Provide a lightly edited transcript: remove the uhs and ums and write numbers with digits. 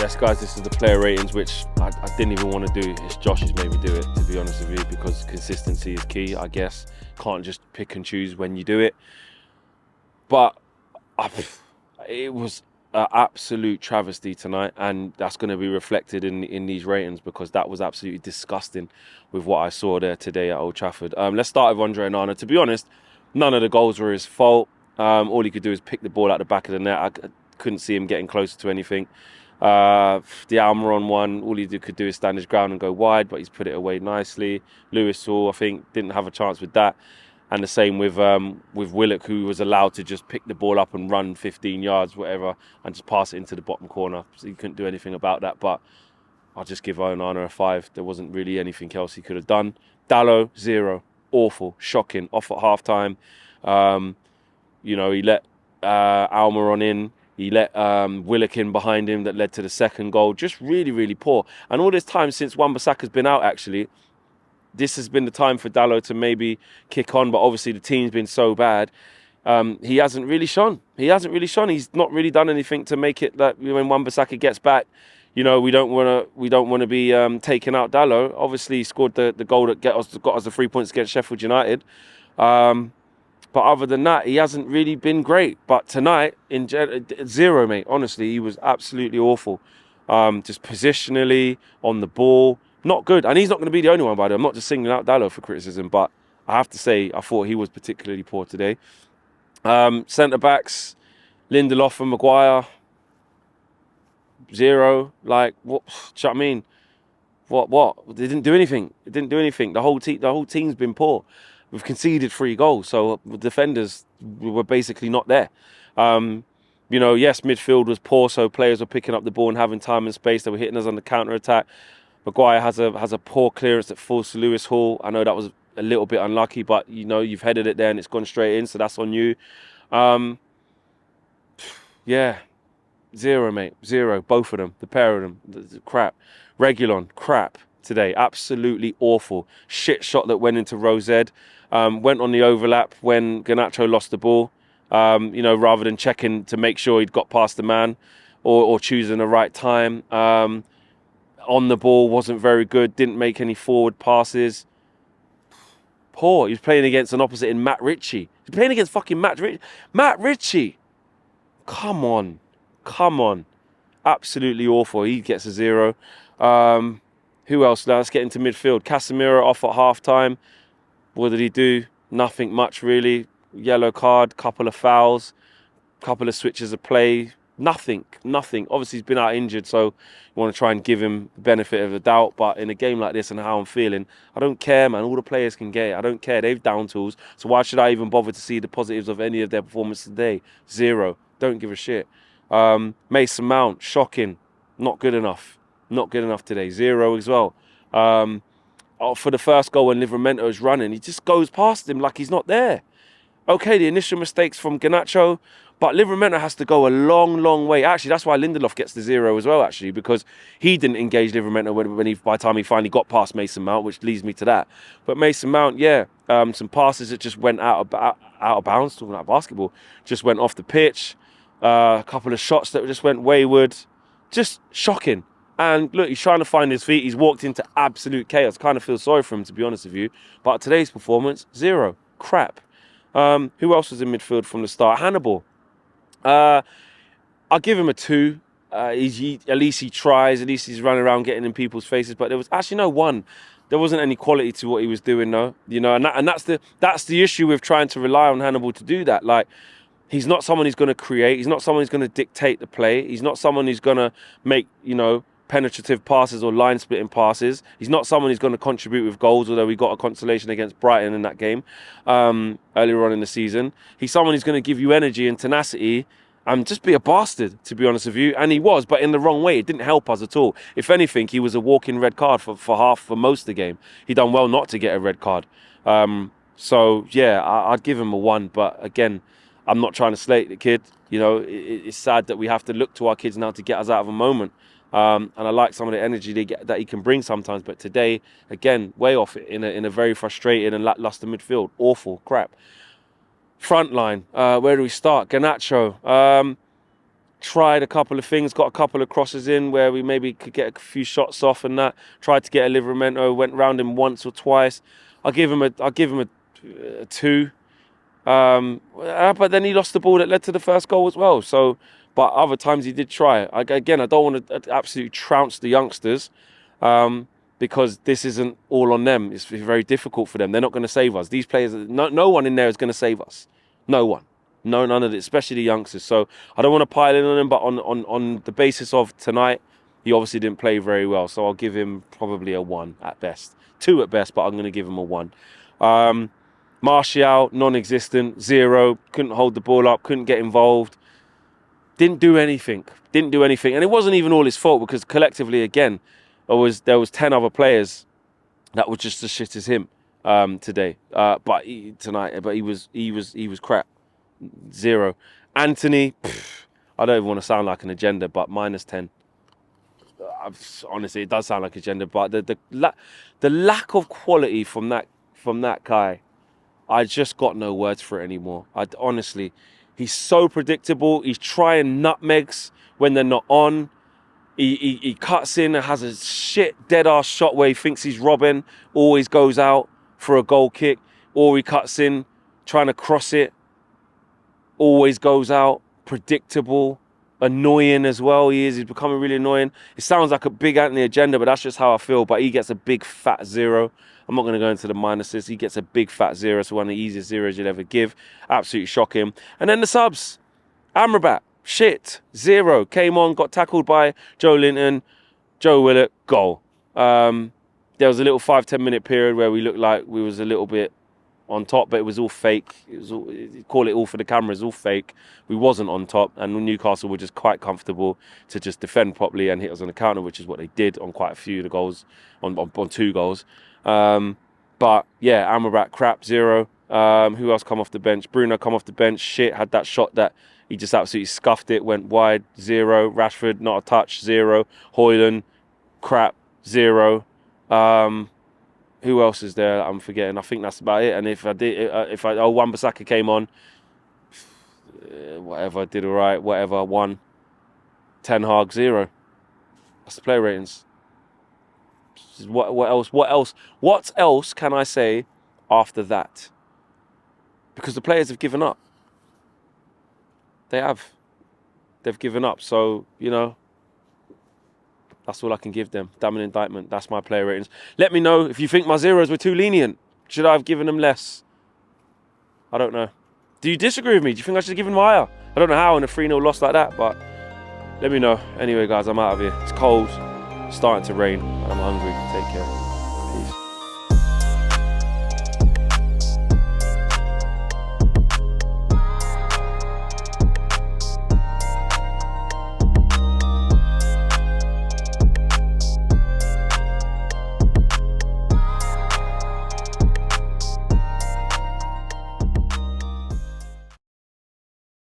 Yes, guys, this is the player ratings, which I didn't even want to do. It's Josh who's made me do it, to be honest with you, because consistency is key, I guess. Can't just pick and choose when you do it. But it was an absolute travesty tonight, and that's going to be reflected in these ratings, because that was absolutely disgusting with what I saw there today at Old Trafford. Let's start with Andre Onana. To be honest, none of the goals were his fault. All he could do is pick the ball out the back of the net. I couldn't see him getting closer to anything. The Almiron one, all he could do is stand his ground and go wide, but he's put it away nicely. Lewis Hall, I think, didn't have a chance with that. And the same with Willock, who was allowed to just pick the ball up and run 15 yards, whatever, and just pass it into the bottom corner. So he couldn't do anything about that. But I'll just give Onana a 5. There wasn't really anything else he could have done. Dalot, 0. Awful, shocking. Off at half-time. He let Almiron in. He let Willock in behind him that led to the second goal. Just really, really poor. And all this time since Wan-Bissaka's been out, actually, this has been the time for Dalot to maybe kick on. But obviously the team's been so bad. He hasn't really shone. He's not really done anything to make it that when Wan-Bissaka gets back, we don't want to be taking out Dalot. Obviously, he scored the goal that got us the 3 points against Sheffield United. But other than that, he hasn't really been great. But tonight, 0, mate. Honestly, he was absolutely awful. Just positionally, on the ball, not good. And he's not going to be the only one, by the way. I'm not just singling out Dalot for criticism, but I have to say, I thought he was particularly poor today. Centre-backs, Lindelof and Maguire, 0. Like, what? Do you know what I mean? What? They didn't do anything. The whole team's been poor. We've conceded 3 goals, so the defenders were basically not there. Yes, midfield was poor, so players were picking up the ball and having time and space. They were hitting us on the counter-attack. Maguire has a poor clearance that falls to Lewis Hall. I know that was a little bit unlucky, but, you've headed it there and it's gone straight in, so that's on you. 0, mate. 0. Both of them. The pair of them. Crap. Reguilon. Crap. Today, absolutely awful. Shit shot that went into Rosed. Went on the overlap when Garnacho lost the ball. Rather than checking to make sure he'd got past the man or choosing the right time. On the ball, wasn't very good. Didn't make any forward passes. Poor. He was playing against an opposite in Matt Ritchie. He's playing against fucking Matt Ritchie. Matt Ritchie. Come on. Absolutely awful. He gets a 0. Who else? Let's get into midfield. Casemiro off at half-time. What did he do? Nothing much, really. Yellow card, couple of fouls, couple of switches of play. Nothing. Obviously, he's been out injured, so you want to try and give him the benefit of the doubt. But in a game like this and how I'm feeling, I don't care, man. All the players can get it. I don't care. They've down tools. So why should I even bother to see the positives of any of their performance today? 0. Don't give a shit. Mason Mount, shocking. Not good enough today. 0 as well. For the first goal when Livramento's running, he just goes past him like he's not there. Okay, the initial mistakes from Garnacho, but Livramento has to go a long, long way. Actually, that's why Lindelof gets the 0 as well, actually, because he didn't engage Livramento by the time he finally got past Mason Mount, which leads me to that. But Mason Mount, some passes that just went out of bounds, talking about basketball, just went off the pitch. A couple of shots that just went wayward. Just shocking. And look, he's trying to find his feet. He's walked into absolute chaos. Kind of feel sorry for him, to be honest with you. But today's performance, 0. Crap. Who else was in midfield from the start? Hannibal. I'll give him a 2. At least he tries. At least he's running around getting in people's faces. But there was actually no 1. There wasn't any quality to what he was doing, though. And that's the issue with trying to rely on Hannibal to do that. Like, he's not someone who's going to create. He's not someone who's going to dictate the play. He's not someone who's going to make, penetrative passes or line-splitting passes. He's not someone who's going to contribute with goals, although we got a consolation against Brighton in that game earlier on in the season. He's someone who's going to give you energy and tenacity and just be a bastard, to be honest with you. And he was, but in the wrong way. It didn't help us at all. If anything, he was a walking red card for most of the game. He done well not to get a red card. I'd give him a 1. But again, I'm not trying to slate the kid. It's sad that we have to look to our kids now to get us out of a moment. And I like some of the energy that he can bring sometimes. But today, again, way off it in a very frustrated and lackluster midfield. Awful, crap. Front line, where do we start? Garnacho. tried a couple of things, got a couple of crosses in where we maybe could get a few shots off and that. Tried to get a Livramento, went round him once or twice. I'll give him a 2. But then he lost the ball that led to the first goal as well. So, but other times he did try. Again, I don't want to absolutely trounce the youngsters because this isn't all on them. It's very difficult for them. They're not going to save us. These players, no one in there is going to save us. No one. No, none of it, especially the youngsters. So I don't want to pile in on him, but on the basis of tonight, he obviously didn't play very well. So I'll give him probably a 1 at best. 2 at best, but I'm going to give him a 1. Martial, non-existent, 0. Couldn't hold the ball up, couldn't get involved. Didn't do anything. And it wasn't even all his fault because collectively, again, there was 10 other players that were just as shit as him today. But he was crap. 0. Anthony, I don't even want to sound like an agenda, but -10. Honestly, it does sound like agenda, but the lack of quality from that guy, I just got no words for it anymore. Honestly, he's so predictable. He's trying nutmegs when they're not on. He cuts in and has a shit dead-ass shot where he thinks he's robbing, always goes out for a goal kick, or he cuts in trying to cross it, always goes out, predictable, annoying as well. He's becoming really annoying. It sounds like a big Anthony agenda, but that's just how I feel. But he gets a big fat 0. I'm not going to go into the minuses. He gets a big fat 0. It's one of the easiest 0s you'd ever give. Absolutely shocking. And then the subs. Amrabat, shit, 0. Came on, got tackled by Joe Linton. Joe Willett, goal. There was a little 5-10 minute period where we looked like we was a little bit on top, but it was all fake. It was all, call it all for the cameras, all fake. We wasn't on top, and Newcastle were just quite comfortable to just defend properly and hit us on the counter, which is what they did on quite a few of the goals, on 2 goals. But yeah, Amrabat, crap, 0. Who else come off the bench? Bruno come off the bench, shit, had that shot that he just absolutely scuffed it, went wide, 0. Rashford, not a touch, 0. Højlund, crap, 0. Who else is there that I'm forgetting? I think that's about it. And Wan-Bissaka came on, whatever, did all right, whatever, 1. Ten Hag, 0. That's the player ratings. What else can I say after that? Because the players have given up. They've given up. So, that's all I can give them. Damn an indictment. That's my player ratings. Let me know if you think my 0s were too lenient. Should I have given them less? I don't know. Do you disagree with me? Do you think I should have given them higher? I don't know how in a 3-0 loss like that, but let me know. Anyway, guys, I'm out of here. It's cold. It's starting to rain. I'm hungry. Take care.